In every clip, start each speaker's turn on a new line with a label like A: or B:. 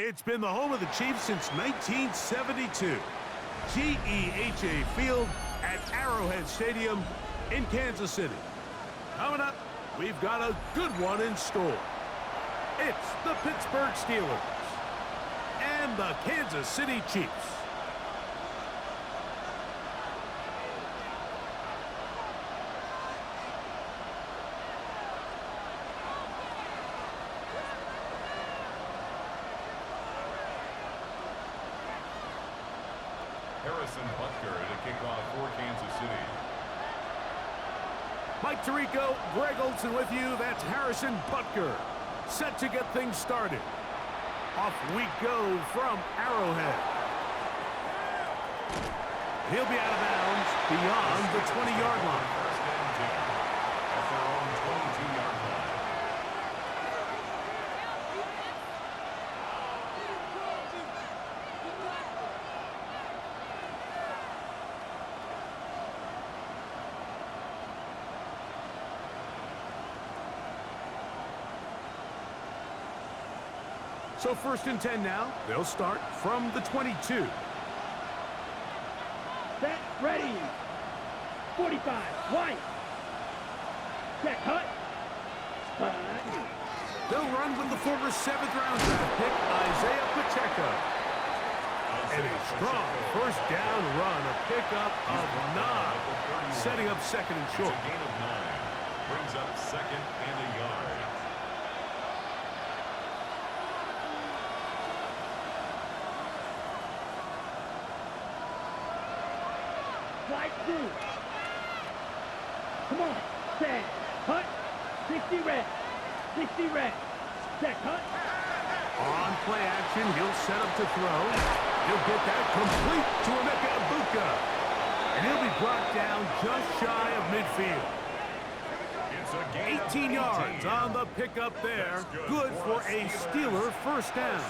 A: It's been the home of the Chiefs since 1972. GEHA Field at Arrowhead Stadium in Kansas City. Coming up, we've got a good one in store. It's the Pittsburgh Steelers and the Kansas City Chiefs. Mike Tirico, Greg Olsen with you. That's Harrison Butker, set to get things started. Off we go from Arrowhead. He'll be out of bounds beyond the 20-yard line.
B: First and 10 at their own 22-yard line.
A: So first and 10 now. They'll start from the 22.
C: Set, ready. 45, white. Check, cut.
A: They'll run with the former 7th-round draft pick, Isaiah Pacheco. And a strong first down run, a pickup of 9, setting up second and short.
B: It's a gain of 9. Brings up second and a yard.
C: Slide through. Come on. 10. Cut. 60 red. 60 red. Check. Cut.
A: On play action, he'll set up to throw. He'll get that complete to Emeka Egbuka. And he'll be brought down just shy of midfield.
B: It's a gain
A: 18 yards on the pickup there. Good for a Steeler first down.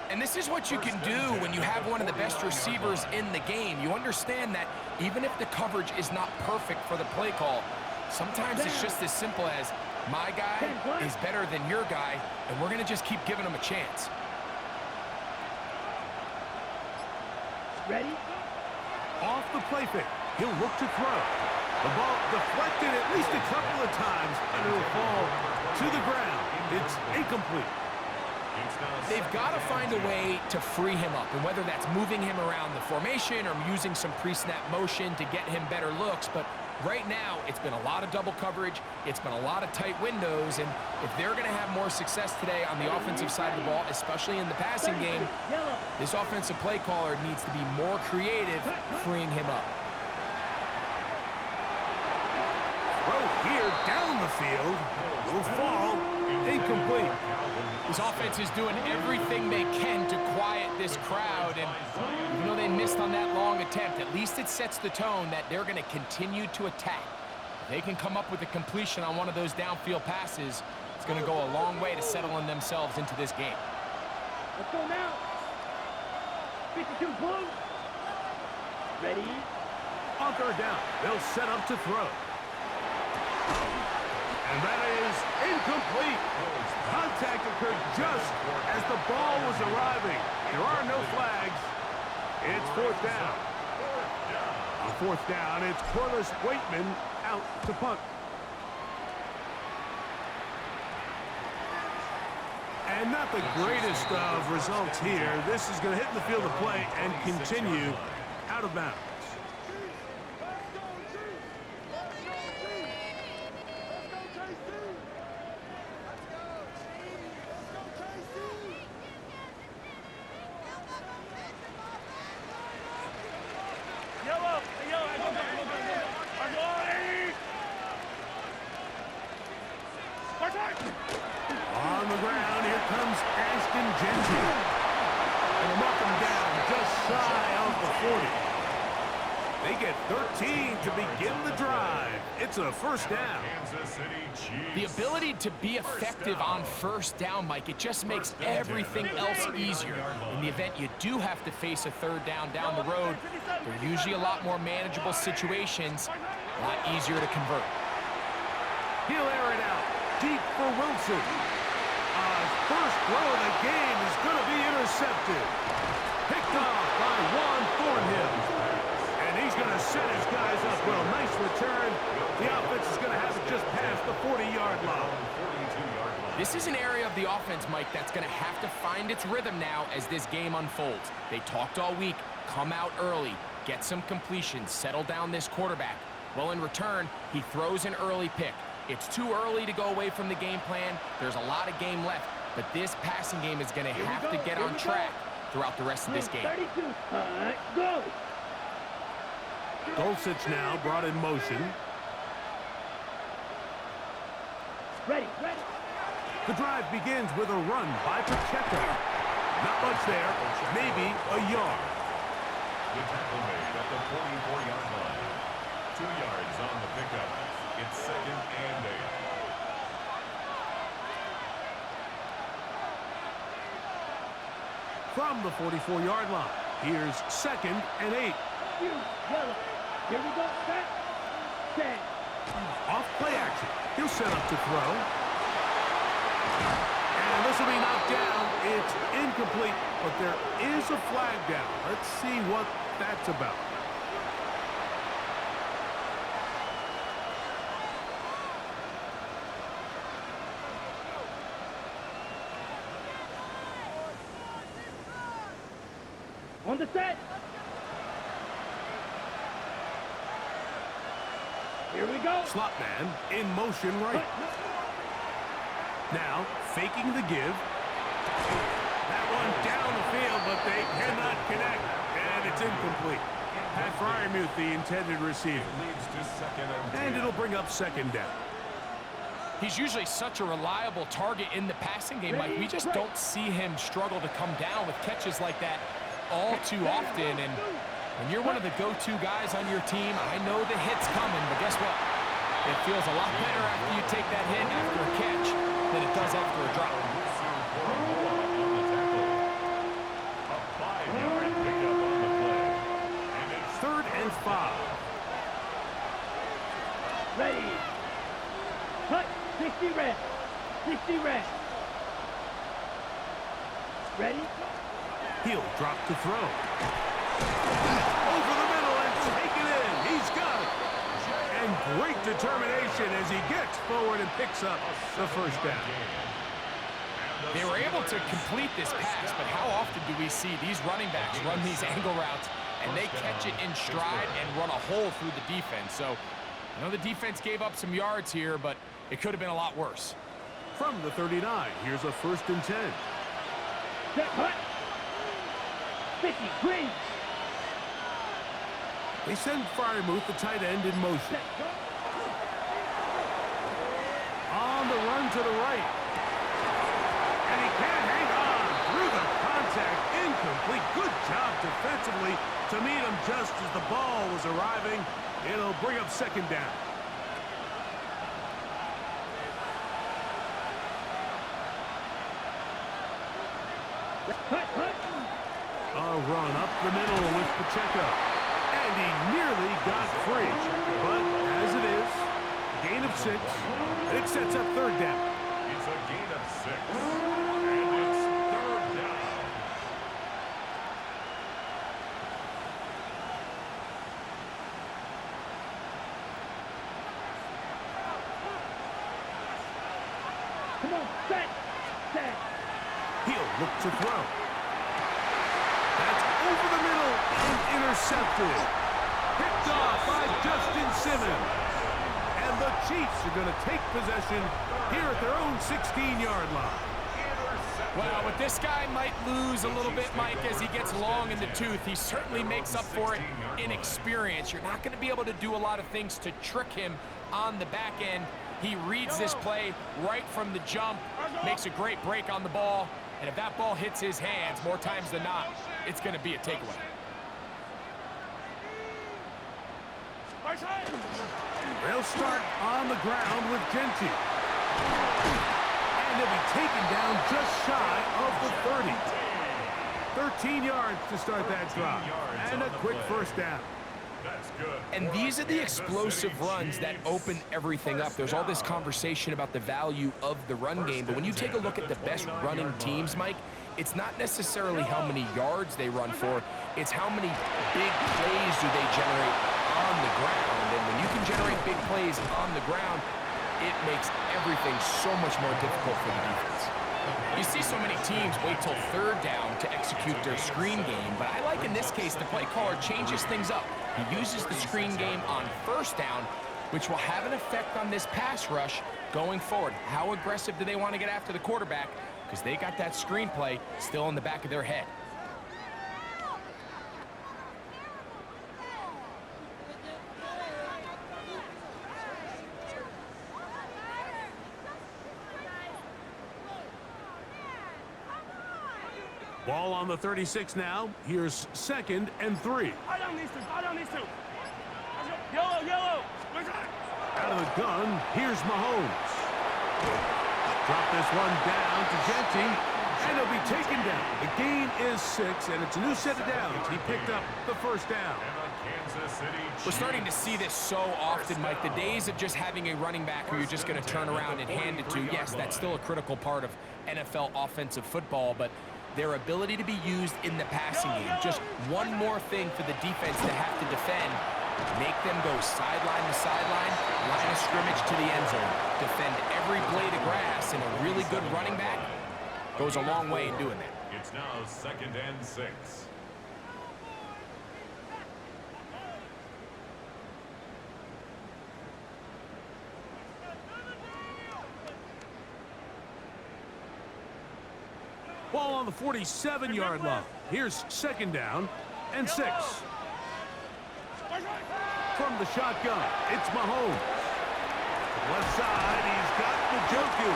D: And this is what you can do when you have one of the best receivers in the game. You understand that even if the coverage is not perfect for the play call, sometimes it's just as simple as my guy is better than your guy, and we're going to just keep giving him a chance.
C: Ready?
A: Off the play fake, he'll look to throw. The ball deflected at least a couple of times, and it'll fall to the ground. It's incomplete.
D: They've got to find a way to free him up, and whether that's moving him around the formation or using some pre-snap motion to get him better looks. But right now, it's been a lot of double coverage. It's been a lot of tight windows, and if they're going to have more success today on the offensive side of the ball, especially in the passing game, this offensive play caller needs to be more creative freeing him up.
A: Throw here down the field will fall incomplete.
D: This offense is doing everything they can to quiet this crowd, and even though they missed on that long attempt, at least it sets the tone that they're going to continue to attack. If they can come up with a completion on one of those downfield passes, it's going to go a long way to settling themselves into this game.
C: Let's go now. 52 blue. Ready?
A: On third down, they'll set up to throw. And that is incomplete. Contact occurred just as the ball was arriving. There are no flags. It's fourth down. On fourth down, it's Corliss Waitman out to punt. And not the greatest of results here. This is going to hit the field of play and continue out of bounds. On the ground, here comes Ashton Genty. And they'll knock him down just shy of the 40. They get 13 to begin the drive. It's a first down.
B: Kansas City Chiefs.
D: The ability to be effective on first down, Mike, it just makes everything else easier. In the event you do have to face a third down the road, they're usually a lot more manageable situations, a lot easier to convert.
A: He'll air it out deep for Wilson. First throw of the game is going to be intercepted. Picked off by Juan Thornhill. And he's going to set his guys up well. Nice return. The offense is going to have it just past the 40-yard line.
D: This is an area of the offense, Mike, that's going to have to find its rhythm now as this game unfolds. They talked all week. Come out early. Get some completions. Settle down this quarterback. Well, in return, he throws an early pick. It's too early to go away from the game plan. There's a lot of game left. But this passing game is going to have to get on track throughout the rest of this game.
C: 32. Go.
A: Dulcich now brought in motion.
C: Ready.
A: The drive begins with a run by Pacheco. Not much there, maybe a yard.
B: The tackle made at the 44-yard line. 2 yards on the pickup. It's 2nd and 8.
A: From the 44-yard line, here's 2nd and 8.
C: Yellow. Here we go. Set.
A: Off play action. He'll set up to throw. And this will be knocked down. It's incomplete, but there is a flag down. Let's see what that's about.
C: On the set. Here we go.
A: Slot man in motion right. Now, faking the give. That one down the field, but they cannot connect. And it's incomplete. Pat Freiermuth, the intended receiver.
B: Leads to 2nd and 10.
A: And it'll bring up 2nd down.
D: He's usually such a reliable target in the passing game, Mike. We just don't see him struggle to come down with catches like that all too often. And when you're one of the go-to guys on your team, I know the hit's coming, but guess what? It feels a lot better after you take that hit after a catch than it does after a drop.
B: A 5-yard pickup on the play. And it's
A: 3rd and 5.
C: Ready. Cut. 60 red. 60 red. Ready.
A: He'll drop to throw. Over the middle and take it in. He's got it. And great determination as he gets forward and picks up the first down.
D: They were able to complete this pass, but how often do we see these running backs run these angle routes and they catch it in stride and run a hole through the defense? So I know the defense gave up some yards here, but it could have been a lot worse.
A: From the 39, here's a 1st and 10.
C: Set. Cut. 50. Green.
A: They send Freiermuth, the tight end, in motion.
C: Set. Go.
A: On the run to the right. And he can't hang on through the contact. Incomplete. Good job defensively to meet him just as the ball was arriving. It'll bring up 2nd down.
C: Cut.
A: A run up the middle with Pacheco. And he nearly got free. But as it is, gain of 6. And it sets up 3rd down.
B: It's a gain of 6. And it's 3rd down.
C: Come on. Set.
A: He'll look to throw. That's over the middle and intercepted. Picked off by Justin Simmons. And the Chiefs are going to take possession here at their own 16-yard line.
D: Well, with this guy might lose a little bit, Mike, as he gets long in the tooth. He certainly makes up for it in experience. You're not going to be able to do a lot of things to trick him on the back end. He reads this play right from the jump, makes a great break on the ball, and if that ball hits his hands more times than not, it's going to be a takeaway.
A: They'll start on the ground with Genty. And they'll be taken down just shy of the 30. 13 yards to start that drive. And a quick first down.
B: That's good.
D: And these are the explosive runs that open everything up. There's all this conversation about the value of the run game, but when you take a look at the best running teams, Mike, it's not necessarily how many yards they run for, it's how many big plays do they generate on the ground. And when you can generate big plays on the ground, it makes everything so much more difficult for the defense. You see so many teams wait till third down to execute their screen game, but I like in this case the play caller changes things up. He uses the screen game on first down, which will have an effect on this pass rush going forward. How aggressive do they want to get after the quarterback? Because they got that screen play still in the back of their head.
A: Ball on the 36 now. Here's 2nd and 3.
C: Yellow.
A: Out of the gun, here's Mahomes. Drop this one down to Genty, and he'll be taken down. The gain is 6, and it's a new set of downs. He picked up the first down.
D: We're starting to see this so often, Mike. The days of just having a running back who you're just going to turn around and hand it to, yes, that's still a critical part of NFL offensive football, but their ability to be used in the passing game, just one more thing for the defense to have to defend, make them go sideline to sideline, line of scrimmage to the end zone, defend every blade of grass, and a really good running back goes a long way in doing that.
B: It's now 2nd and 6.
A: Ball on the 47-yard line. Here's 2nd down and 6. From the shotgun, it's Mahomes. Left side, he's got Njoku.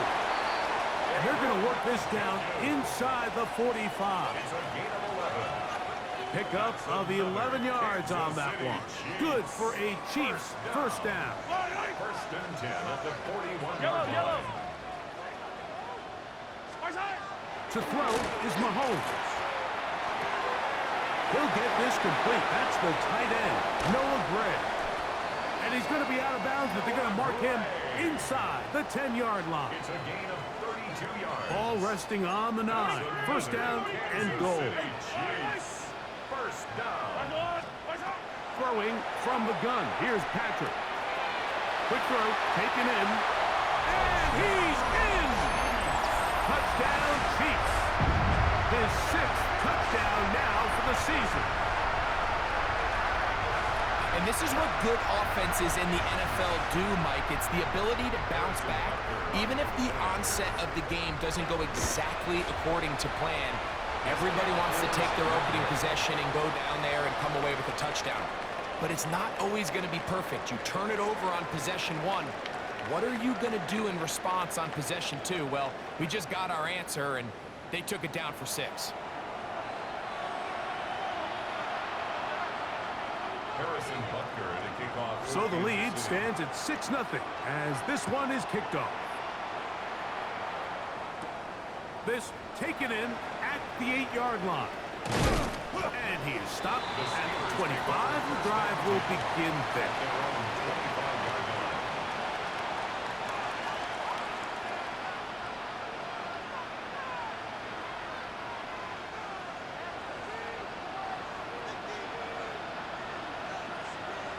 A: And they're going to work this down inside the 45.
B: It's a gain of 11.
A: Pickup of 11 yards on that one. Good for a Chiefs first down.
B: 1st and 10 at the 41-yard line.
A: To throw is Mahomes. He'll get this complete. That's the tight end, Noah Gray. And he's going to be out of bounds, but they're going to mark him inside the 10-yard line.
B: It's a gain of 32 yards.
A: Ball resting on the 9. First down and goal.
B: First down.
A: Throwing from the gun. Here's Patrick. Quick throw, taken in. And he's in! Touchdown, Chiefs. His 6th touchdown now for the season.
D: And this is what good offenses in the NFL do, Mike. It's the ability to bounce back. Even if the onset of the game doesn't go exactly according to plan, everybody wants to take their opening possession and go down there and come away with a touchdown. But it's not always going to be perfect. You turn it over on possession 1. What are you going to do in response on possession 2? Well, we just got our answer, and they took it down for 6.
B: Harrison Butker to kick off.
A: So the lead stands at 6-0 as this one is kicked off. This taken in at the 8-yard line. And he is stopped at the 25. The drive will begin there.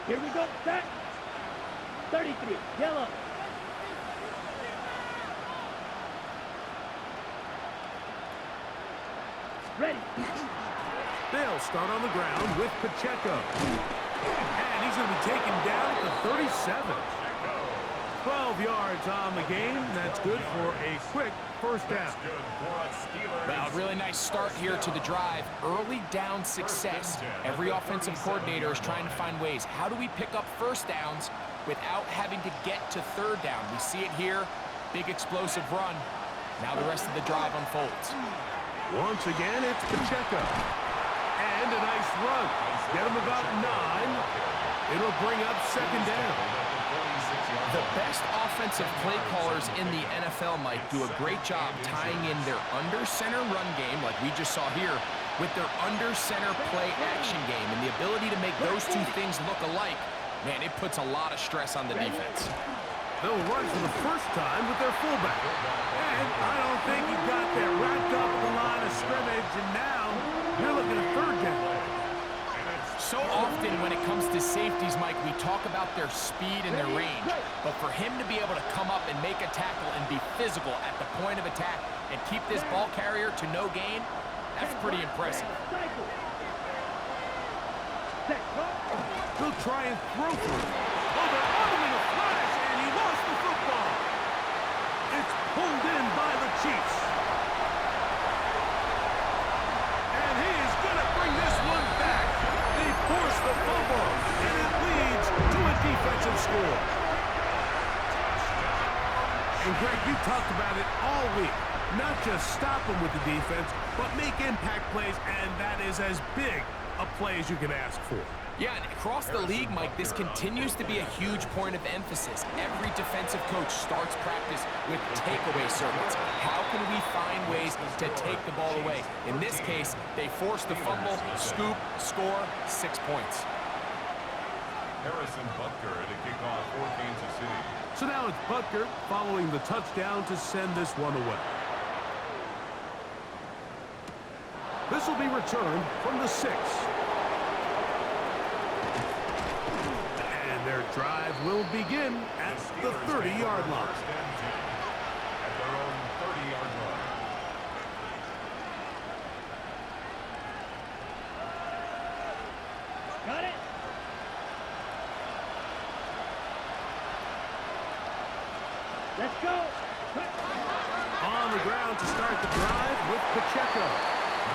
C: Here we go. Set. 33. Yellow. Ready.
A: They'll start on the ground with Pacheco. And he's going to be taken down at the 37. 12 yards on the game. That's good for a quick first down.
D: Well, really nice start here to the drive. Early down success. Every offensive coordinator is trying to find ways. How do we pick up first downs without having to get to third down? We see it here. Big explosive run. Now the rest of the drive unfolds.
A: Once again, it's Pacheco. And a nice run. Get him about 9. It'll bring up second down.
D: The best offensive play callers in the NFL, Mike, do a great job tying in their under-center run game, like we just saw here, with their under-center play action game. And the ability to make those two things look alike, man, it puts a lot of stress on the defense.
A: They'll run for the first time with their fullback. And I don't think he got there wrapped up at the line of scrimmage, and now you're looking at third down.
D: So often when it comes to safeties, Mike, we talk about their speed and their range. But for him to be able to come up and make a tackle and be physical at the point of attack and keep this ball carrier to no gain, that's pretty impressive.
A: He'll try and throw for it. Oh, they're on him in a flash, and he lost the football. It's pulled in by the Chiefs. And he is going to bring this one back. They force the fumble, and it leads to a defensive score. And Greg, you talked about it all week. Not just stop them with the defense, but make impact plays, and that is as big a play as you can ask for.
D: Yeah, and across the league, Mike, this continues to be a huge point of emphasis. Every defensive coach starts practice with takeaway circuits. How can we find ways to take the ball away? In this case, they force the fumble, scoop, score, 6 points.
B: Harrison Butker to kick off for Kansas City.
A: So now it's Butker following the touchdown to send this one away. This will be returned from the 6. And their drive will begin at the 30-yard line.
B: At their own 30-yard line.
C: Got it. Let's go.
A: On the ground to start the drive with Pacheco.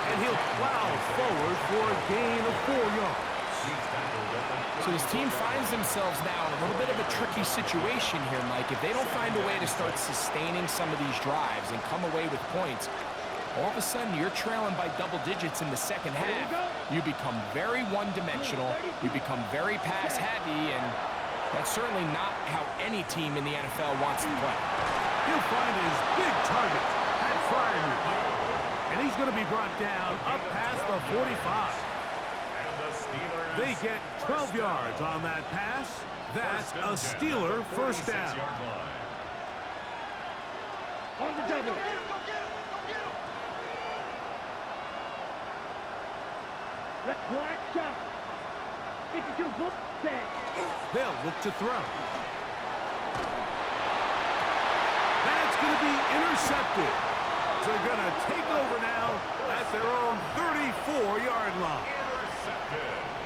A: And he'll plow forward for a gain of 4 yards.
D: So his team finds themselves now in a little bit of a tricky situation here, Mike. If they don't find a way to start sustaining some of these drives and come away with points, all of a sudden you're trailing by double digits in the second half. You become very one-dimensional. You become very pass-heavy, and that's certainly not how any team in the NFL wants to play.
A: He'll find his big target at Fryer. And he's going to be brought down up past the 45. They get 12 yards on that pass. That's a Steeler first down.
C: On the double. Let's black shot. 52 foot set.
A: They'll look to throw. That's going to be intercepted. They're going to take over now at their own 34-yard line.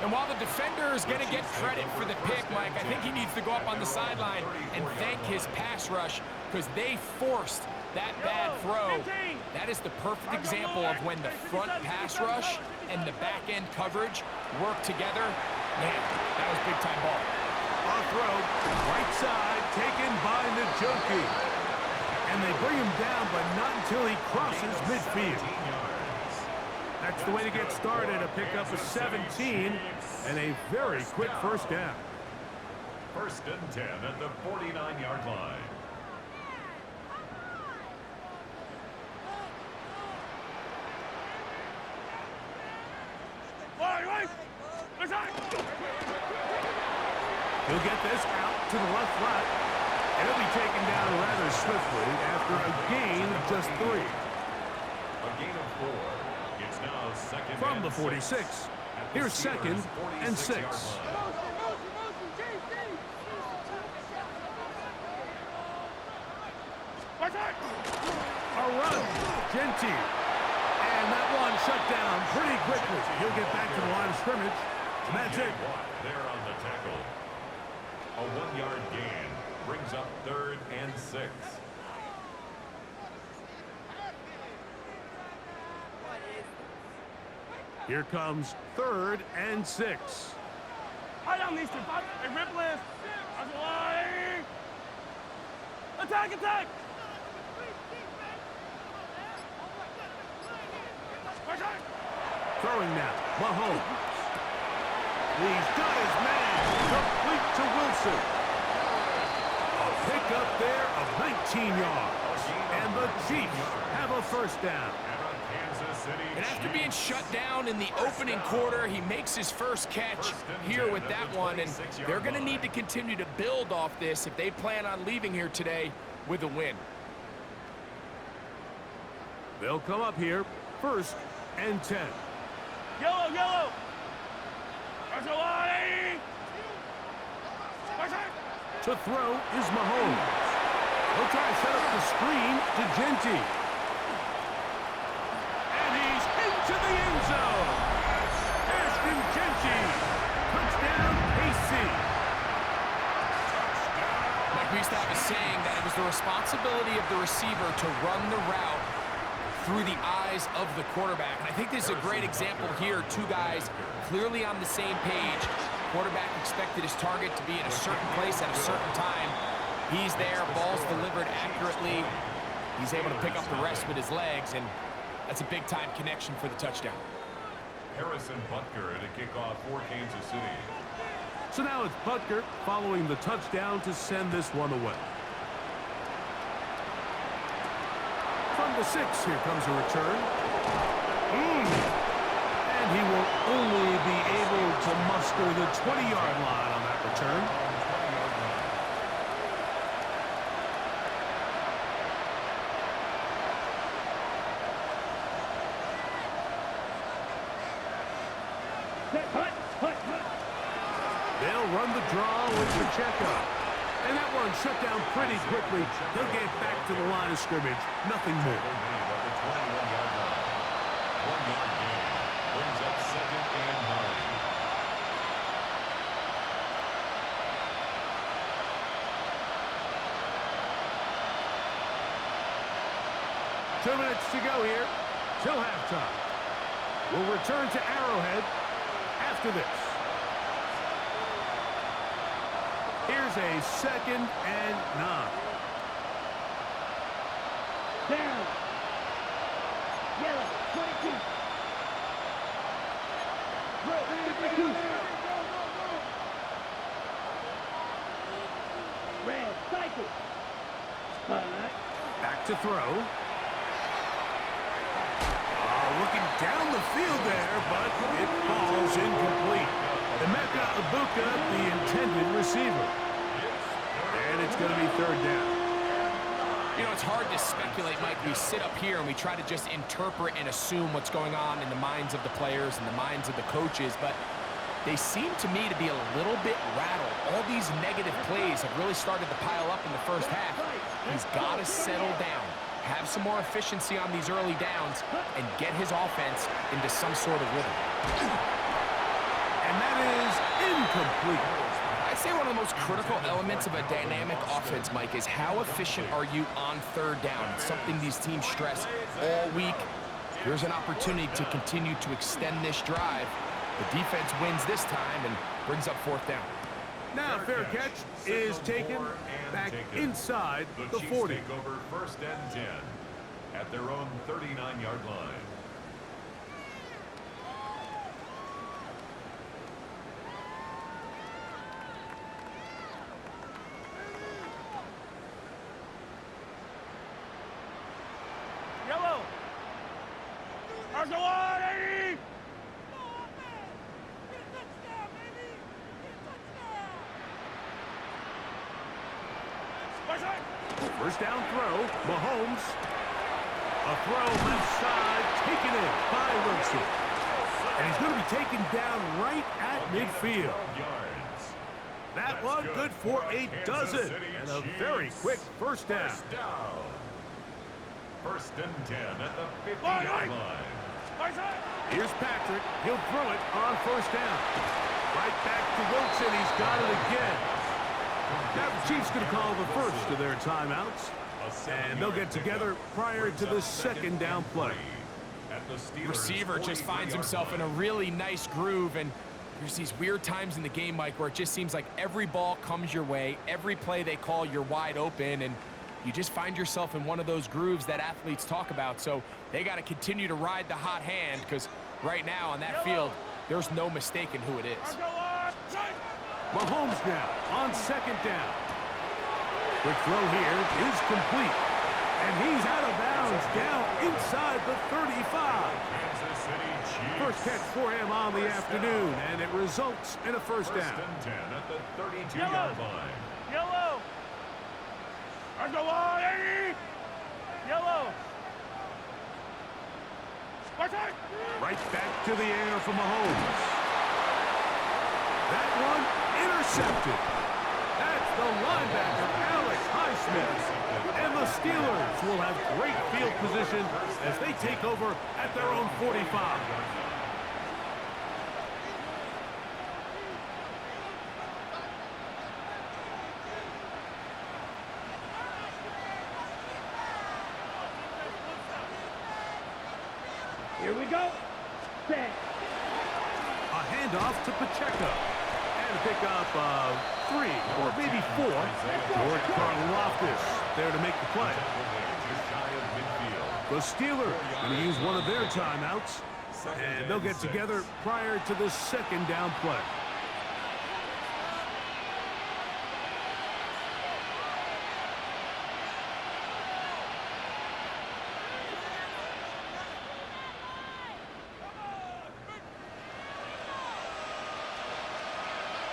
D: And while the defender is going to get credit for the pick, Mike, I think he needs to go up on the sideline and thank his pass rush because they forced that bad throw. That is the perfect example of when the front pass rush and the back-end coverage work together. Man, that was big-time ball.
A: On throw, right side, taken by Njoku. And they bring him down, but not until he crosses midfield. That's the way to get started, a pickup of 17 and a very quick first down.
B: 1st and 10 at the 49-yard line.
A: He'll get this out to the left flat. And he'll be taken down rather swiftly after a gain of just 3.
B: A gain of 4. It's now 2nd
A: From
B: and
A: the 46. Here's 2nd and 6. A run. Gentile. And that one shut down pretty quickly. He'll get back to the line of scrimmage. And that's it.
B: There on the tackle. A 1-yard gain brings up 3rd and 6.
A: Here comes 3rd and 6.
C: Attack, attack!
A: Throwing now, Mahomes. He's got his man. Wilson. A pickup there of 19 yards. And the Chiefs have a first down.
D: And after being shut down in the opening quarter, he makes his first catch here with that one, and they're going to need to continue to build off this if they plan on leaving here today with a win.
A: They'll come up here, 1st and 10.
C: Yellow, yellow.
A: To throw is Mahomes. He'll try to set up the screen to Genty. And he's into the end zone. Ashton Genty. Touchdown, KC.
D: Like we used to have a saying that it was the responsibility of the receiver to run the route through the eyes of the quarterback. And I think this is a great example here. Two guys clearly on the same page. Quarterback expected his target to be in a certain place at a certain time. He's there, ball's delivered accurately. He's able to pick up the rest with his legs, and that's a big-time connection for the touchdown.
B: Harrison Butker to kick off for Kansas City.
A: So now it's Butker following the touchdown to send this one away. From the 6, here comes a return. And he will only be able to muster the 20-yard line on that return. They'll run the draw with the checkup. And that one shut down pretty quickly. They'll get back to the line of scrimmage. Nothing more.
B: 1-yard gain brings up 2nd and
A: 9. 2 minutes to go here till halftime. We'll return to Arrowhead after this. Here's a 2nd and 9.
C: Down. Yellow, 22. Red, cycle.
A: Back to throw. Looking down the field there, but it falls incomplete. Emeka Ibuka, the intended receiver. And it's going to be 3rd down.
D: You know, it's hard to speculate, Mike. We sit up here and we try to just interpret and assume what's going on in the minds of the players and the minds of the coaches, but they seem to me to be a little bit rattled. All these negative plays have really started to pile up in the first half. He's got to settle down, have some more efficiency on these early downs, and get his offense into some sort of rhythm.
A: And that is incomplete.
D: I'd say one of the most critical elements of a dynamic offense, Mike, is how efficient are you on 3rd down. It's something these teams stress all week. Here's an opportunity to continue to extend this drive. The defense wins this time and brings up 4th down.
A: Now fair catch is taken back inside the 40.
B: Take over 1st and 10 at their own 39-yard line.
C: Yellow. Arjawani.
A: First down throw, Mahomes. A throw left side, taken in by Wilson. And he's going to be taken down right at midfield. That one good for a dozen. And a very quick first down.
B: 1st and 10 at the 50-yard line.
A: Here's Patrick. He'll throw it on 1st down. Right back to Wilson. He's got it again. Now the Chiefs going to call the first of their timeouts. And they'll get together prior to the 2nd down play.
D: Receiver just finds himself in a really nice groove, and there's these weird times in the game, Mike, where it just seems like every ball comes your way, every play they call, you're wide open, and you just find yourself in one of those grooves that athletes talk about. So they got to continue to ride the hot hand, because right now on that field, there's no mistaking who it is.
A: Mahomes now on second down. Quick throw here is complete. And he's out of bounds down inside the 35.
B: Kansas City Chiefs.
A: First catch for him on the afternoon, and it results in a first down.
B: First and 10 at the 32-yard line.
C: Yellow. On the line, Eddie. Yellow.
A: Right back to the air for Mahomes. That one intercepted. That's the linebacker, Alex Highsmith. And the Steelers will have great field position as they take over at their own 45.
C: Here we go. Set.
A: A handoff to Pacheco. And a pickup of 3 or maybe 4. George Karlaftis there to make the play. The Steelers going to use one of their timeouts. And they'll get together prior to the second down play.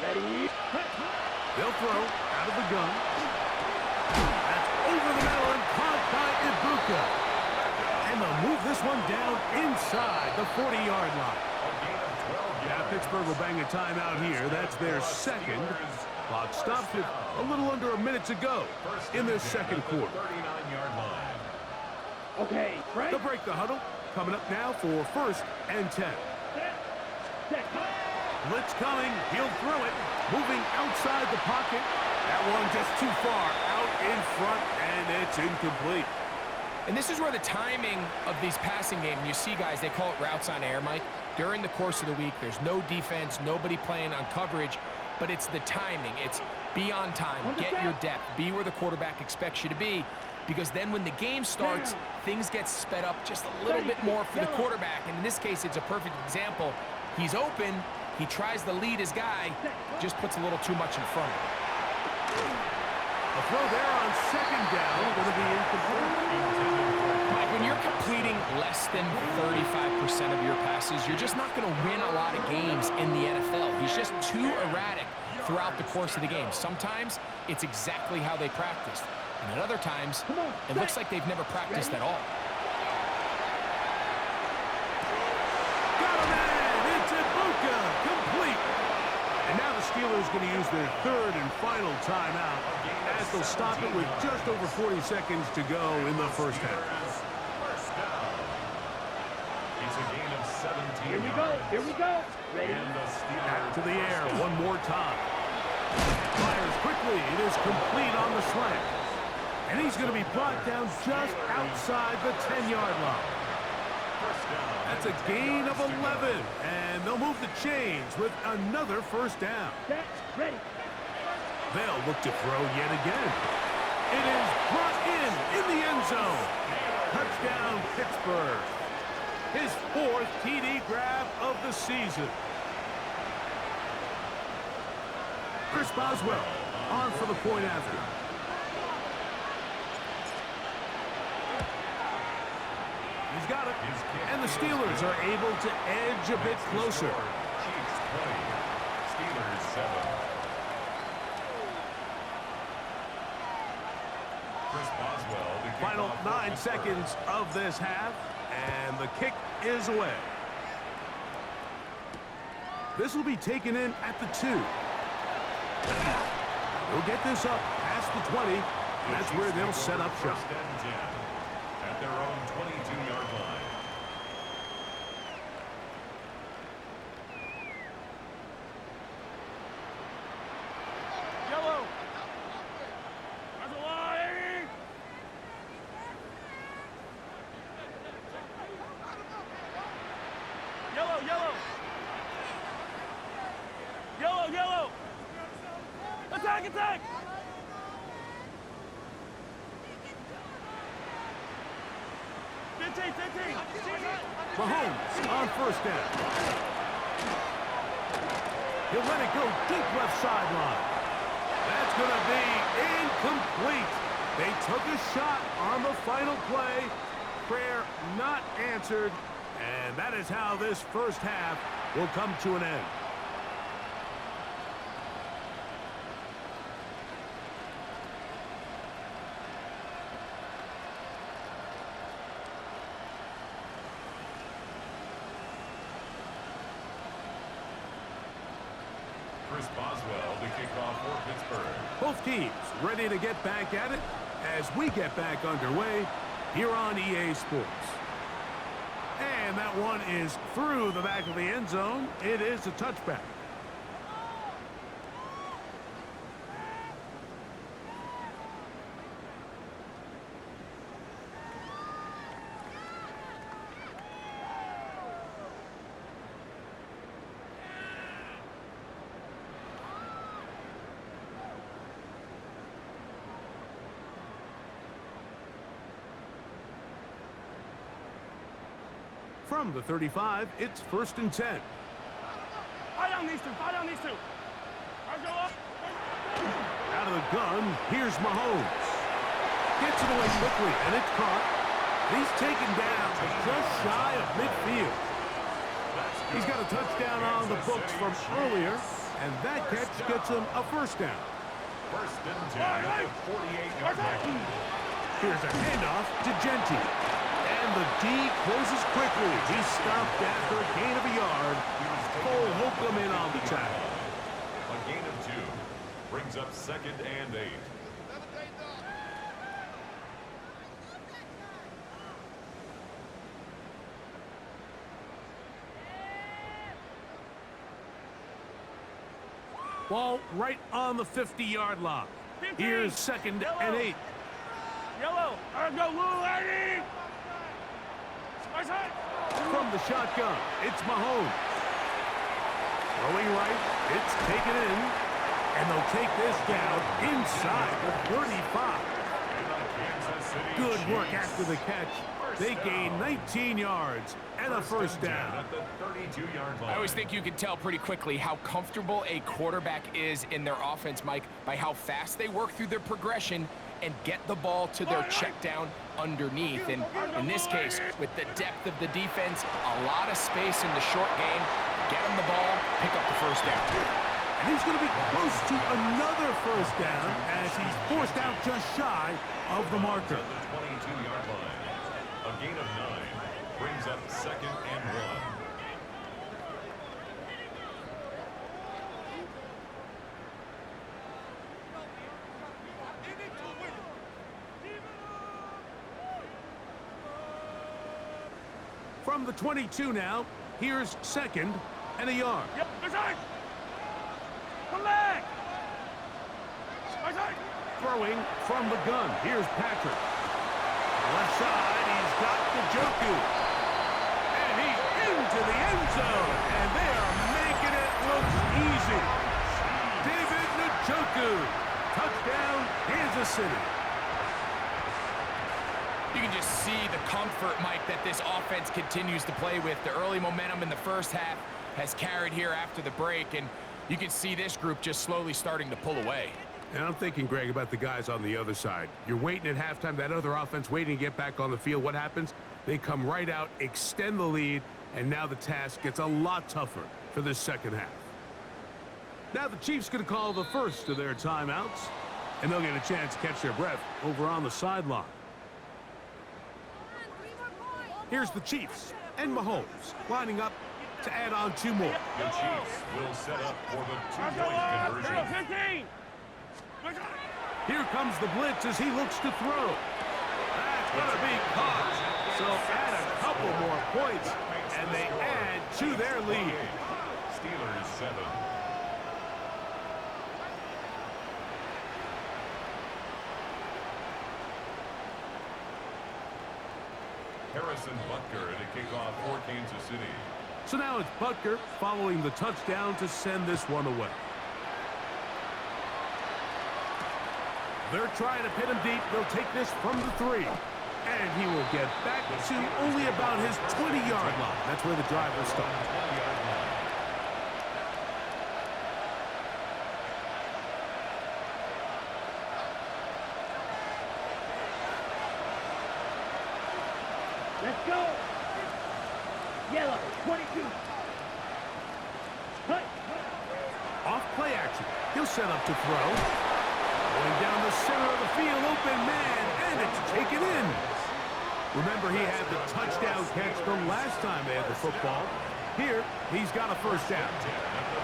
C: Ready.
A: They'll throw out of the gun. That's over the middle and caught by Ibuka. And they'll move this one down inside the 40-yard line. Yeah, Pittsburgh will bang a timeout here. That's their second. Clock stops with a little under a minute to go in this second quarter.
B: 39-yard line.
C: Okay, right.
A: They'll break the huddle. Coming up now for first and 10.
C: Set.
A: Blitz coming. He'll throw it. Moving outside the pocket. That one just too far out in front, and it's incomplete.
D: And this is where the timing of these passing games, you see guys, they call it routes on air, Mike. During the course of the week, there's no defense, nobody playing on coverage, but it's the timing. It's be on time, get your depth, be where the quarterback expects you to be, because then when the game starts, things get sped up just a little bit more for the quarterback. And in this case, it's a perfect example. He's open, he tries to lead his guy, just puts a little too much in front of him.
A: A throw there on second down, going to be incomplete.
D: Mike, when you're completing less than 35% of your passes, you're just not going to win a lot of games in the NFL. He's just too erratic throughout the course of the game. Sometimes it's exactly how they practiced. And at other times, it looks like they've never practiced at all.
A: Got him in! It's Ibuka! Complete! And now the Steelers going to use their third and final timeout as they'll stop it with just over 40 seconds to go in the first half.
B: It's a gain of 17
C: Here we go.
B: yards.
C: Here we go. Ready.
B: And the Steelers
A: Back to the air one more time. Fires quickly. It is complete on the slant. And he's going to be brought down just outside the 10-yard line. That's a gain of 11. And they'll move the chains with another first down.
C: Set. Ready.
A: They'll look to throw yet again. It is brought in the end zone. Touchdown, Pittsburgh. His fourth TD grab of the season. Chris Boswell on for the point after. He's got it. And the Steelers are able to edge a bit closer.
B: Chiefs 20, Steelers 7. Chris Boswell. the
A: Final
B: kickoff for
A: 9
B: Pittsburgh.
A: seconds of this half, and the kick is away. This will be taken in at the 2. They'll get this up past the 20, and that's where they'll set up shop.
B: First and 10 at their own 22-yard line.
C: Yellow. On the line. Yellow. Yellow. Yellow. Yellow. Attack. Attack. Fifteen.
A: Mahomes on first down. He'll let it go deep left sideline. That's going to be incomplete. They took a shot on the final play. Prayer not answered. And that is how this first half will come to an end.
B: Chris Boswell to kick off for Pittsburgh.
A: Both teams ready to get back at it as we get back underway here on EA Sports. And that one is through the back of the end zone. It is a touchback. From the 35, it's 1st and 10.
C: Fight on these two. Fight on these two.
A: Out of the gun, here's Mahomes. Gets it away quickly, and it's caught. He's taken down just shy of midfield. He's got a touchdown on the books from earlier, and that catch gets him a first down.
B: 1st and 10 at the 48-yard line.
A: Here's a handoff to Genty. And the D closes quickly. He's stopped after a gain of a yard. Cole Holcomb in on the tackle.
B: A gain of 2 brings up 2nd and 8.
A: Ball right on the 50-yard line. Here's 2nd and 8.
C: Yellow. Go, Lou Eddie.
A: From the shotgun, it's Mahomes. Throwing right, it's taken in. And they'll take this down inside the 35. Good work after the catch. They gain 19 yards and a first down.
B: At the 32-yard line.
D: I always think you can tell pretty quickly how comfortable a quarterback is in their offense, Mike, by how fast they work through their progression and get the ball to their check down underneath. And in this case, with the depth of the defense, a lot of space in the short game, get him the ball, pick up the first down.
A: And he's going to be close to another first down as he's forced out just shy of the marker.
B: At the 22-yard line. A gain of 9 brings up 2nd and 1.
A: From the 22 now, here's 2nd and a yard.
C: Yep, come back.
A: Throwing from the gun, here's Patrick. Left side, he's got Njoku. And he's into the end zone. And they are making it look easy. David Njoku. Touchdown, Kansas City.
D: You can just see the comfort, Mike, that this offense continues to play with. The early momentum in the first half has carried here after the break, and you can see this group just slowly starting to pull away.
A: And I'm thinking, Greg, about the guys on the other side. You're waiting at halftime, that other offense waiting to get back on the field. What happens? They come right out, extend the lead, and now the task gets a lot tougher for this second half. Now the Chiefs going to call the first of their timeouts, and they'll get a chance to catch their breath over on the sideline. Here's the Chiefs and Mahomes lining up to add on 2 more.
B: The Chiefs will set up for the 2-point conversion.
C: 15.
A: Here comes the blitz as he looks to throw. That's going to be caught. So add a couple more points, and they add to their lead.
B: Steelers 7. Harrison Butker to kick off for Kansas City.
A: So now it's Butker following the touchdown to send this one away. They're trying to pin him deep. They'll take this from the 3. And he will get back to only about his 20-yard line. That's where the drive will start.
C: Let's go. Yellow, 22. Cut.
A: Off play action. He'll set up to throw. Going down the center of the field, open man, and it's taken in. Remember, he had the touchdown catch the last time they had the football. Here, he's got a first down.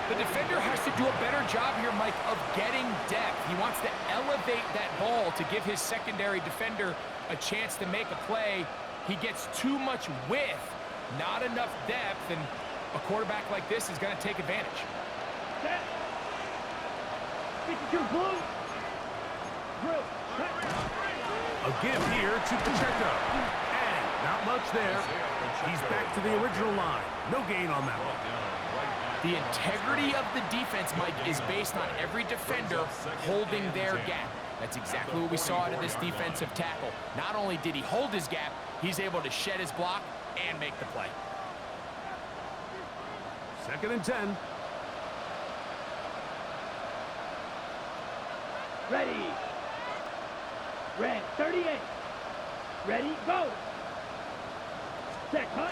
D: The defender has to do a better job here, Mike, of getting depth. He wants to elevate that ball to give his secondary defender a chance to make a play. He gets too much width, not enough depth, and a quarterback like this is going to take advantage.
C: Set. 52 blue. Blue.
A: A give here to Pacheco. And not much there. He's back to the original line. No gain on that one.
D: The integrity of the defense, Mike, is based on every defender holding their gap. That's exactly what we saw out of this defensive tackle. Not only did he hold his gap, he's able to shed his block and make the play.
A: 2nd and 10.
C: Ready. Red, 38. Ready, go. Set, cut.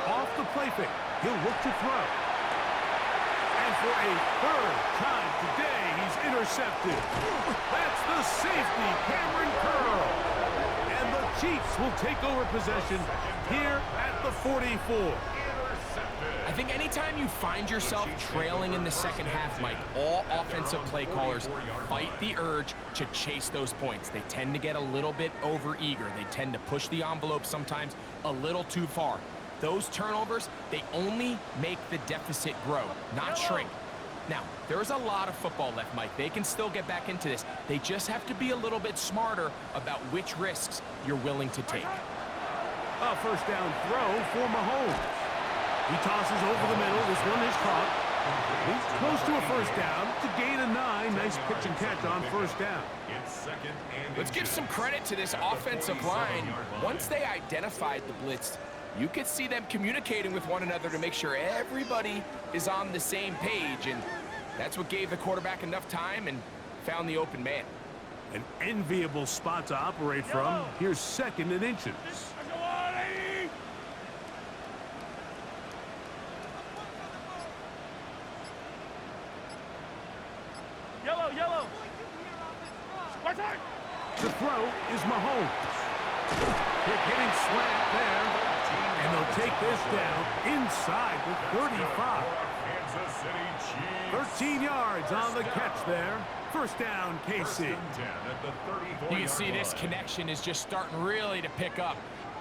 A: Off the play fake. He'll look to throw. And for a 3rd time today, he's intercepted. That's the safety, Cameron Curl. And the Chiefs will take over possession here at the 44.
D: I think anytime you find yourself trailing in the second half, Mike, all offensive play callers fight the urge to chase those points. They tend to get a little bit overeager. They tend to push the envelope sometimes a little too far. Those turnovers, they only make the deficit grow, not shrink. Now, there's a lot of football left, Mike. They can still get back into this. They just have to be a little bit smarter about which risks you're willing to take.
A: A first down throw for Mahomes. He tosses over the middle. This one is caught. He's close to a first down to gain a 9. Nice pitch and catch on first down.
D: Let's give some credit to this offensive line. Once they identified the blitz, you could see them communicating with one another to make sure everybody is on the same page, and that's what gave the quarterback enough time and found the open man.
A: An enviable spot to operate from. Here's 2nd and inches.
C: Yellow.
A: The throw is Mahomes. Quick hitting slant there. And they'll take this down inside the 35. 13 yards on the catch there. First down, KC.
D: You can see this connection is just starting really to pick up.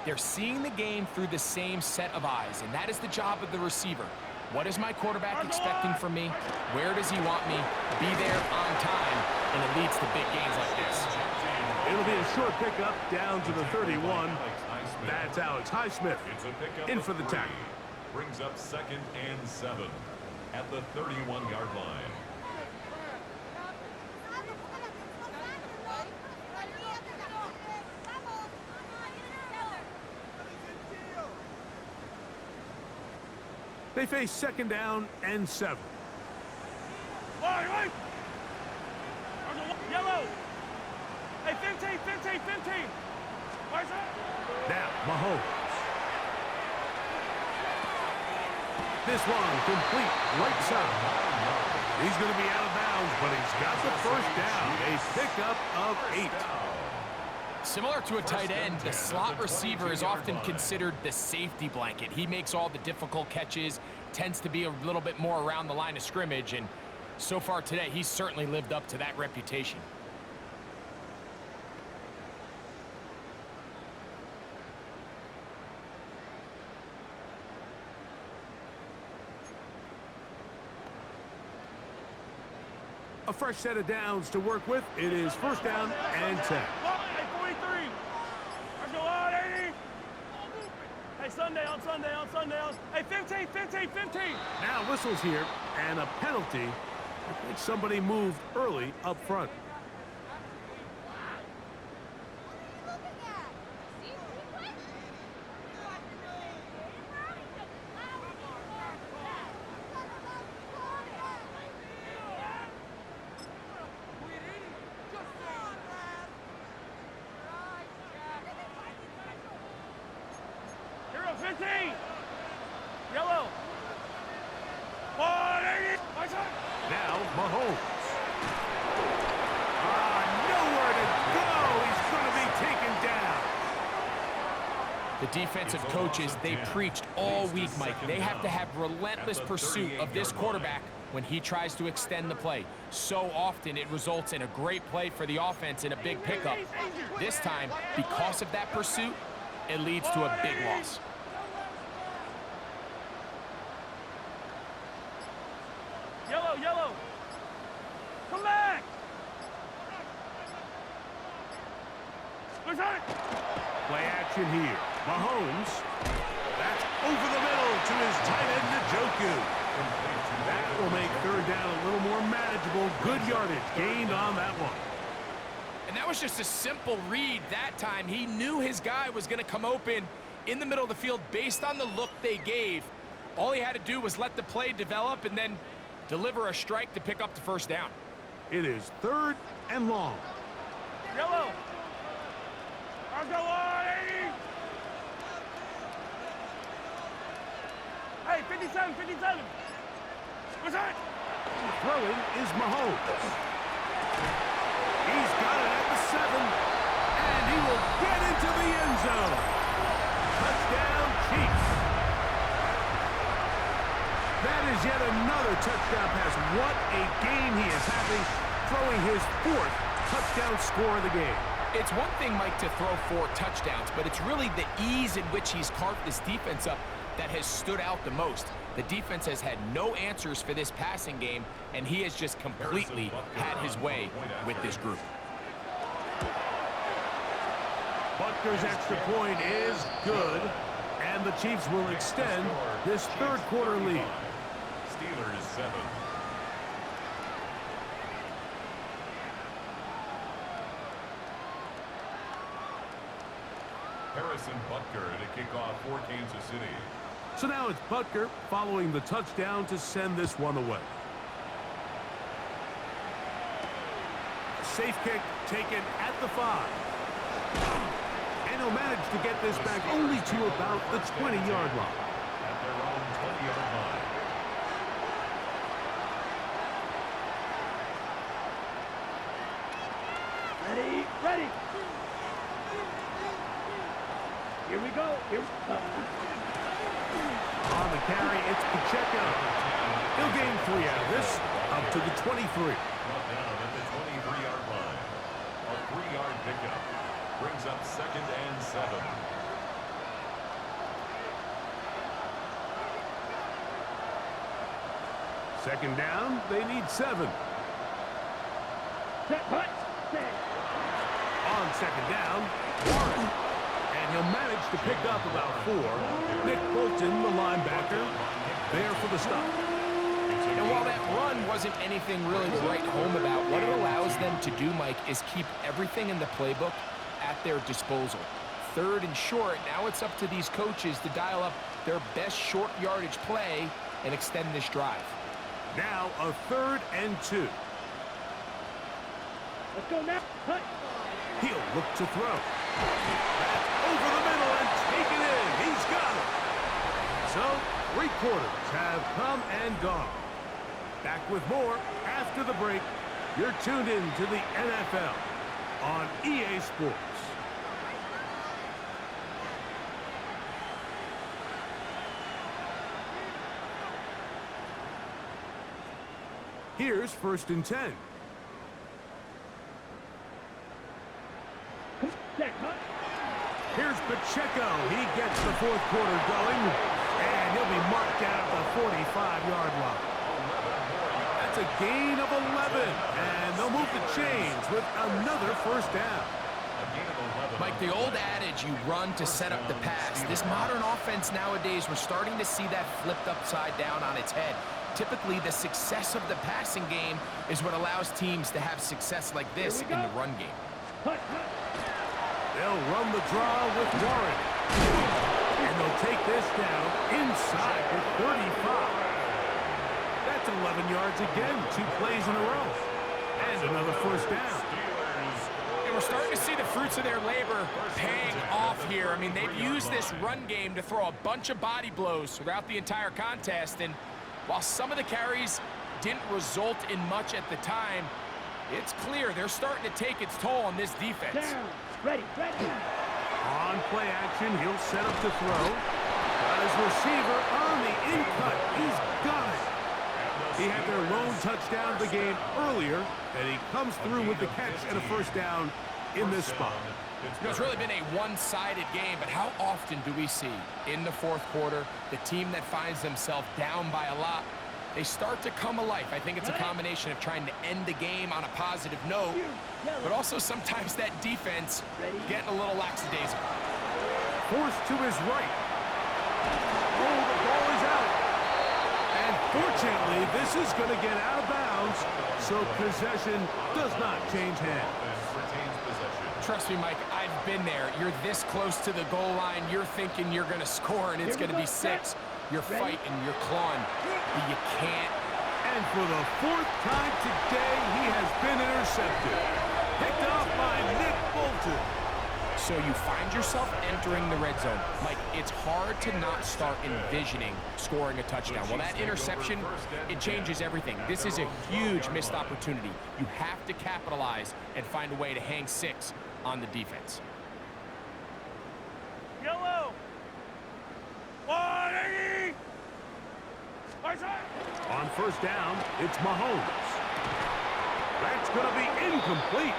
D: They're seeing the game through the same set of eyes, and that is the job of the receiver. What is my quarterback expecting from me? Where does he want me? Be there on time, and it leads to big games like this.
A: It'll be a short pickup down to the 31. That's Alex Highsmith in for the tackle.
B: Brings up 2nd and 7 at the 31-yard line.
A: They face 2nd down and 7.
C: Right. Yellow. Hey, 15. Where's that?
A: Now, Mahomes. This one complete right side. He's going to be out of bounds, but he's got the first down. A pickup of 8.
D: Similar to a tight end, the slot receiver is often considered the safety blanket. He makes all the difficult catches, tends to be a little bit more around the line of scrimmage, and so far today, he's certainly lived up to that reputation.
A: A fresh set of downs to work with. It is first down and 10.
C: Hey, 43. Let's go on, 80. Hey, Sunday. Hey, 15.
A: Now whistles here, and a penalty. I think somebody moved early up front. Now, Mahomes. Nowhere to go. He's going to be taken down.
D: The defensive coaches, they preached all week, Mike. They have to have relentless pursuit of this quarterback when he tries to extend the play. So often it results in a great play for the offense and a big pickup. This time, because of that pursuit, it leads to a big loss.
C: Yellow, yellow. Come back. What's that?
A: Play action here. Mahomes. That's over the middle to his tight end, Njoku. That will make third down a little more manageable. Good yardage gained on that one.
D: And that was just a simple read that time. He knew his guy was going to come open in the middle of the field based on the look they gave. All he had to do was let the play develop and then deliver a strike to pick up the first down.
A: It is third and long.
C: Yellow. I'll go on, 80. Hey, 57, 57. What's that?
A: Throwing is Mahomes. He's got it at the 7, and he will get into the end zone. Touchdown, Chiefs. That is yet another touchdown pass. What a game he is having, throwing his 4th touchdown score of the game.
D: It's one thing, Mike, to throw 4 touchdowns, but it's really the ease in which he's carved this defense up that has stood out the most. The defense has had no answers for this passing game, and he has just completely had his way with this group.
A: Butker's extra point is good, and the Chiefs will extend this third quarter lead.
B: Steelers 7. Harrison Butker to kick off for Kansas City.
A: So now it's Butker following the touchdown to send this one away. Safe kick taken at the 5. And he'll manage to get this back only to about the 20-yard line.
B: At their own 20-yard line.
C: Ready, ready. Here we go. Here.
A: On the carry, it's Pacheco. He'll gain 3 out of this, up to the 23.
B: Brought down at the 23-yard line. A 3-yard pickup brings up 2nd and 7.
A: Second down, they need 7.
C: Set, hut, set.
A: On second down, Warren. And he'll manage to pick up about 4. Nick Bolton, the linebacker, there for the stop.
D: And while that run wasn't anything really to write home about, what it allows them to do, Mike, is keep everything in the playbook at their disposal. Third and short, now it's up to these coaches to dial up their best short yardage play and extend this drive.
A: Now a 3rd and 2.
C: Let's go now. Hut.
A: He'll look to throw. That's over the middle and taken in. He's got it. So 3 quarters have come and gone. Back with more after the break. You're tuned in to the NFL on EA Sports. Here's 1st and 10.
C: Set, hut.
A: Here's Pacheco. He gets the 4th quarter going, and he'll be marked down at the 45-yard line. That's a gain of 11, and they'll move the chains with another 1st down.
D: Mike, the old adage, you run to set up the pass. This modern offense nowadays, we're starting to see that flipped upside down on its head. Typically, the success of the passing game is what allows teams to have success like this in the run game.
C: Hut, hut.
A: They'll run the draw with Warren. And they'll take this down inside the 35. That's 11 yards again, 2 plays in a row. And another 1st down.
D: And we're starting to see the fruits of their labor paying off here. I mean, they've used this run game to throw a bunch of body blows throughout the entire contest. And while some of the carries didn't result in much at the time, it's clear they're starting to take its toll on this defense.
C: Down. Ready.
A: On play action, he'll set up to throw. Got his receiver on the in-cut. He's got it. He had their lone touchdown of the game earlier, and he comes through with the catch and a first down in this spot.
D: It's really been a one-sided game, but how often do we see in the fourth quarter the team that finds themselves down by a lot, they start to come alive? I think it's a combination of trying to end the game on a positive note, but also sometimes that defense getting a little lackadaisical.
A: Forced to his right. Oh, the ball is out. And fortunately, this is going to get out of bounds, so possession does not change hands.
D: Trust me, Mike, I've been there. You're this close to the goal line. You're thinking you're going to score, and it's going to be 6. You're fighting, you're clawing, but you can't.
A: And for the 4th time today, he has been intercepted. Picked off by Nick Bolton.
D: So you find yourself entering the red zone. Mike, it's hard to not start envisioning scoring a touchdown. Well, that interception, it changes everything. This is a huge missed opportunity. You have to capitalize and find a way to hang 6 on the defense.
C: Yellow. 180.
A: On first down, it's Mahomes. That's going to be incomplete.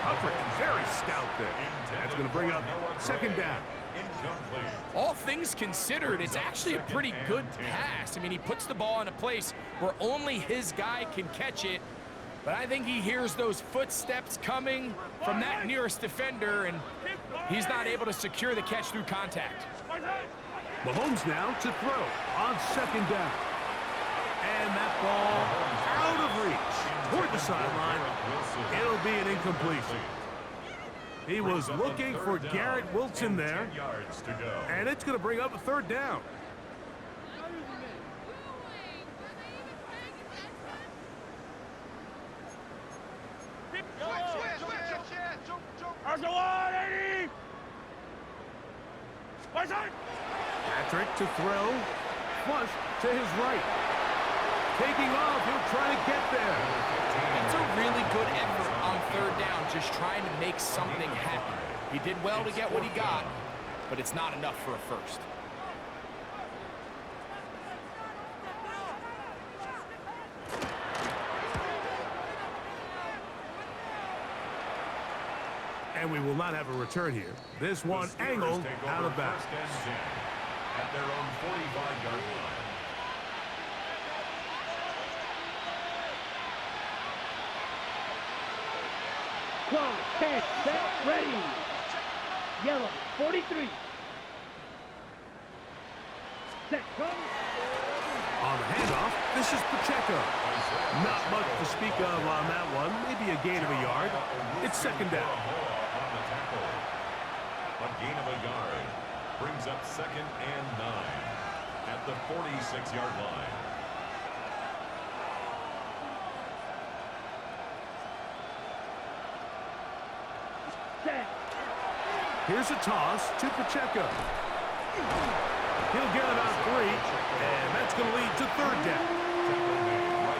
A: Coverage very stout there. That's going to bring up second down.
D: All things considered, it's actually a pretty good pass. I mean, he puts the ball in a place where only his guy can catch it. But I think he hears those footsteps coming from that nearest defender, and he's not able to secure the catch through contact.
A: Mahomes now to throw on second down. And that ball out of reach toward the sideline. It'll be an incompletion. He was looking for Garrett Wilson there. And it's going to bring up a third down. Patrick to throw. Flush to his right. Taking off, he'll try to get there.
D: That's a really good effort on third down, just trying to make something happen. He did well to get what he got, but it's not enough for a first.
A: And we will not have a return here. This one angled out of bounds.
B: At their own 45-yard line.
C: 12, 10, set, ready. Yellow, 43. Set, go.
A: On the handoff, this is Pacheco. Not much to speak of on that one. Maybe a gain of a yard. It's second down.
B: A gain of a yard brings up second and 9 at the 46-yard line.
C: Set.
A: Here's a toss to Pacheco. He'll get about 3, and that's going to lead to third down.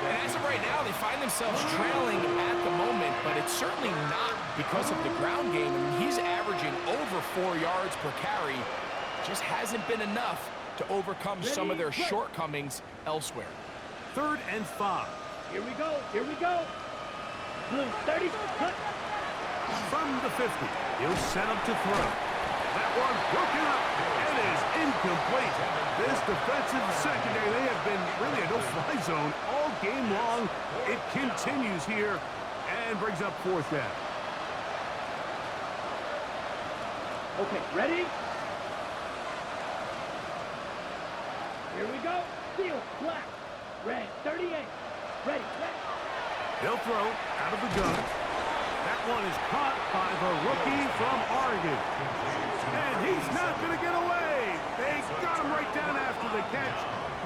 D: And as of right now, they find themselves trailing at the moment, but it's certainly not because of the ground game. I mean, he's averaging over 4 yards per carry. Just hasn't been enough to overcome some of their shortcomings elsewhere.
A: 3rd and 5.
C: Here we go, here we go. Blue, 30, cut.
A: From the 50, he'll set up to throw. That one broken up and is incomplete. This defensive secondary, they have been really a no-fly zone all game long. It continues here and brings up 4th down.
C: Okay, ready? Here we go. Field, black, red, 38. Ready, set.
A: He'll throw out of the gun. That one is caught by the rookie from Oregon. And he's not going to get away. They got him right down after the catch.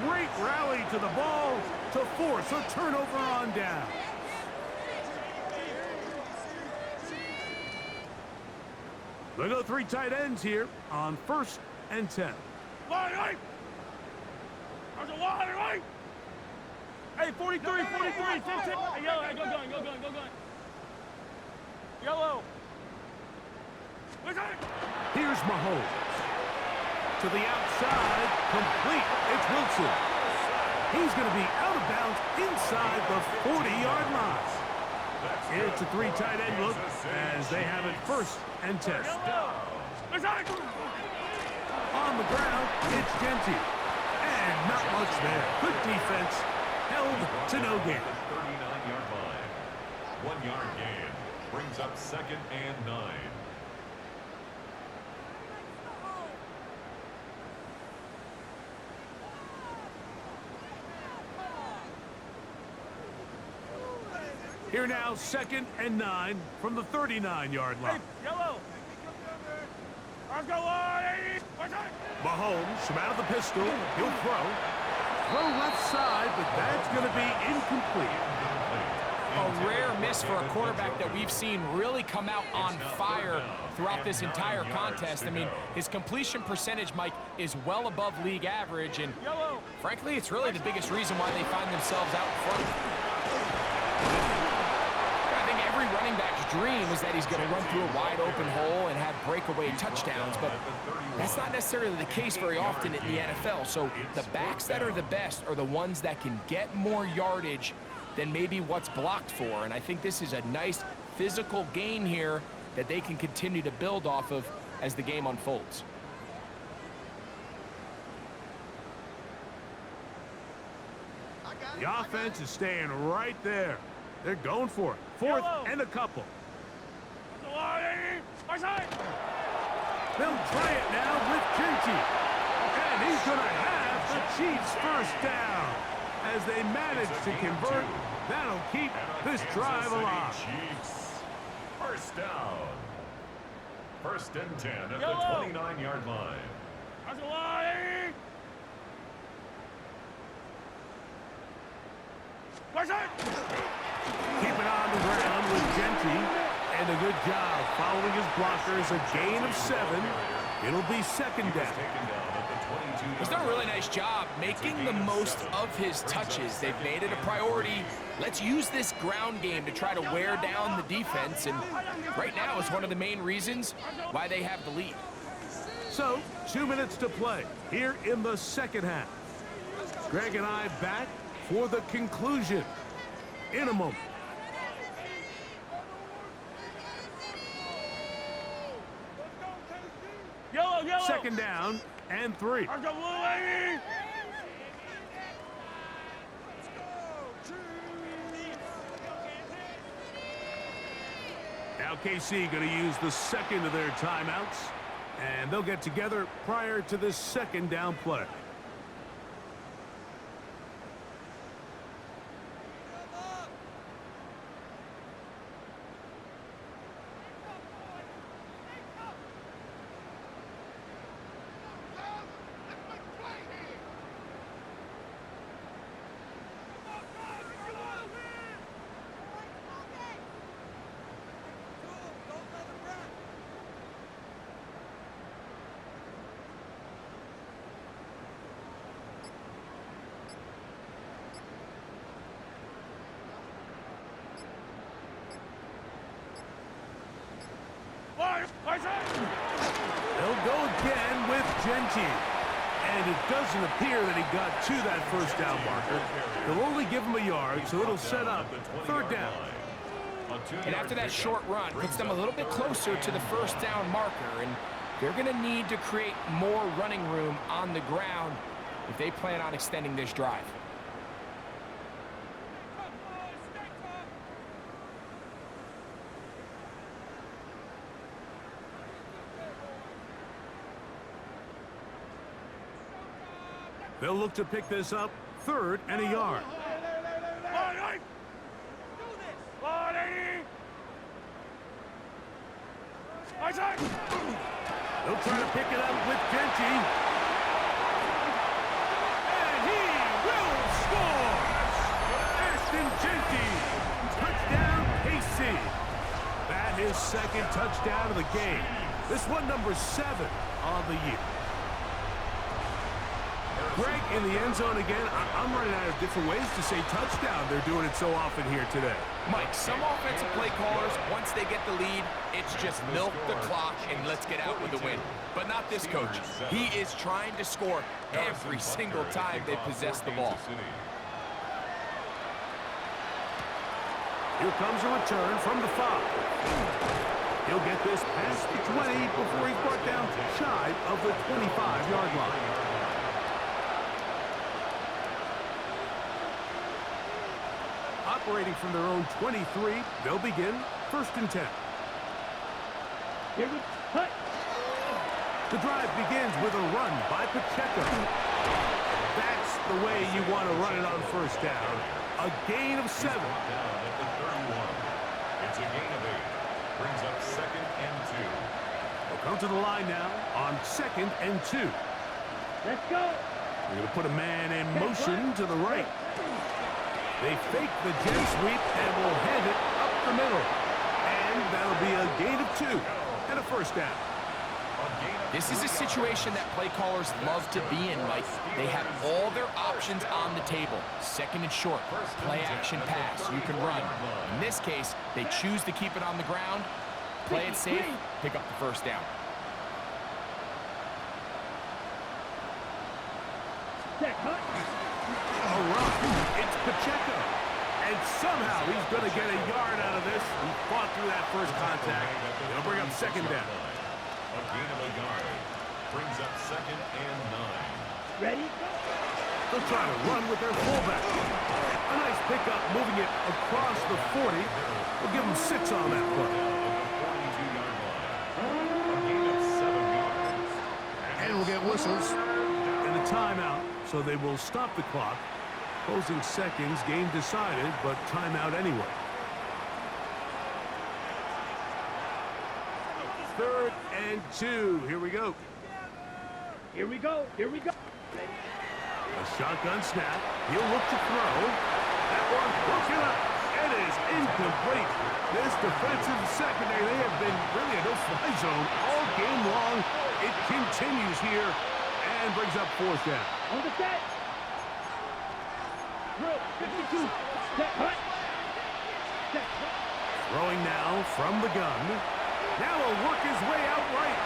A: Great rally to the ball to force a turnover on down. They go 3 tight ends here on 1st and 10.
C: Hey, 43, 43, 15. Hey, yellow, hey, go going, go going, go going. Yellow.
A: Here's Mahomes. To the outside, complete. It's Wilson. He's going to be out of bounds inside the 40-yard line. It's a three tight end look as they have it first and 10. On the ground, it's Genty. And not much there. Good defense. Held to no gain.
B: 39-yard line. 1 yard gain. Brings up 2nd and 9.
A: Here now, 2nd and 9 from the 39-yard line.
C: Hey, yellow. Let's go on, 80.
A: Mahomes from out of the pistol. He'll throw. Throw left side, but that's going to be incomplete.
D: A rare miss for a quarterback that we've seen really come out on fire throughout this entire contest. I mean, his completion percentage, Mike, is well above league average, and frankly, it's really the biggest reason why they find themselves out front. I think every running back's dream is that he's going to run through a wide open hole and have breakaway touchdowns, but that's not necessarily the case very often in the NFL. So the backs that are the best are the ones that can get more yardage than maybe what's blocked for. And I think this is a nice physical gain here that they can continue to build off of as the game unfolds.
A: The offense is staying right there. They're going for it. 4th and a couple. They'll try it now with Genty. And he's going to have the Chiefs first down. As they manage to convert, that'll keep this drive alive.
B: Chiefs. First down. 1st and 10 at the 29-yard line.
A: Keep it on the ground with Genty. And a good job following his blockers. A gain of 7. It'll be 2nd down.
D: He's done a really nice job making the most of his touches. They've made it a priority. Let's use this ground game to try to wear down the defense, and right now is one of the main reasons why they have the lead.
A: So, 2 minutes to play here in the second half. Greg and I back for the conclusion in a moment.
C: Yellow, yellow.
A: 2nd down and 3.
C: Let's go, blue lady.
A: Now KC going to use the second of their timeouts, and they'll get together prior to this 2nd down play. They'll go again with Genty. And it doesn't appear that he got to that first down marker. They'll only give him a yard, so it'll set up 3rd down.
D: And after that short run, puts them a little bit closer to the first down marker, and they're going to need to create more running room on the ground if they plan on extending this drive.
A: They'll look to pick this up 3rd and a yard. They'll try to pick it up with Genty. And he will score! Ashton Genty. Touchdown, KC. That is 2nd touchdown of the game. This one number 7 on the year. Greg, in the end zone again. I'm running out of different ways to say touchdown. They're doing it so often here today.
D: Mike, some offensive play callers, once they get the lead, it's just milk the clock and let's get out with the win. But not this coach. He is trying to score every single time they possess the ball.
A: Here comes a return from the 5. He'll get this past the 20 before he's brought down shy of the 25-yard line. Operating from their own 23, they'll begin 1st and 10.
C: Here we cut.
A: The drive begins with a run by Pacheco. That's the way you want to run it on 1st down. A gain of 7.
B: Down at the 31. It's a gain of 8. Brings up 2nd and 2.
A: They'll come to the line now on 2nd and 2.
C: Let's go.
A: We're going to put a man in motion to the right. They fake the jet sweep and will hand it up the middle. And that'll be a gain of 2 and a 1st down.
D: This is a situation that play callers love to be in, Mike. They have all their options on the table. 2nd and short, play action pass, you can run. In this case, they choose to keep it on the ground, play it safe, pick up the 1st down.
C: Check, cut.
A: A run. It's Pacheco. And somehow he's going to get a yard out of this. He fought through that first contact. They'll bring up 2nd down.
B: A gain of a yard. Brings up 2nd and 9.
C: Ready?
A: They'll try to run with their fullback. A nice pickup moving it across the 40. We'll give them 6 on that play.
B: A gain of 7 yards.
A: And we'll get whistles and a timeout. So they will stop the clock. Closing seconds, game decided, but timeout anyway. 3rd and 2. Here we go.
C: Here we go. Here we go.
A: A shotgun snap. He'll look to throw. That one broken up. It is incomplete. This defensive secondary, they have been really a no-fly zone all game long. It continues here and brings up 4th down.
C: On the set. Drill. 52. Set, cut. Set, cut.
A: Throwing now from the gun. Now he'll work his way out right.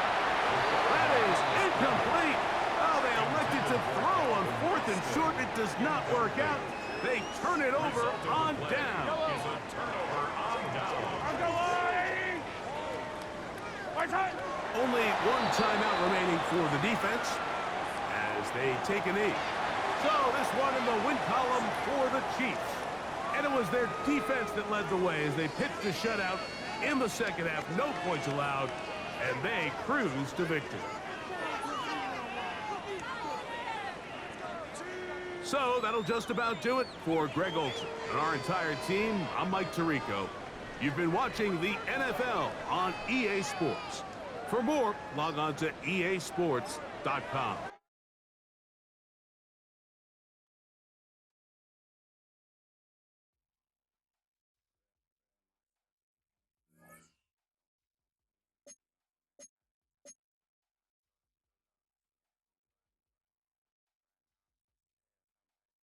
A: That is incomplete. Oh, they elected to throw on 4th and short. It does not work out. They turn it over on down.
B: Is a turnover on down.
A: Only one timeout remaining for the defense as they take a knee. So this one in the win column for the Chiefs. And it was their defense that led the way as they pitched the shutout in the 2nd half. No points allowed, and they cruise to victory. So that'll just about do it for Greg Olson and our entire team. I'm Mike Tirico. You've been watching the NFL on EA Sports. For more, log on to easports.com.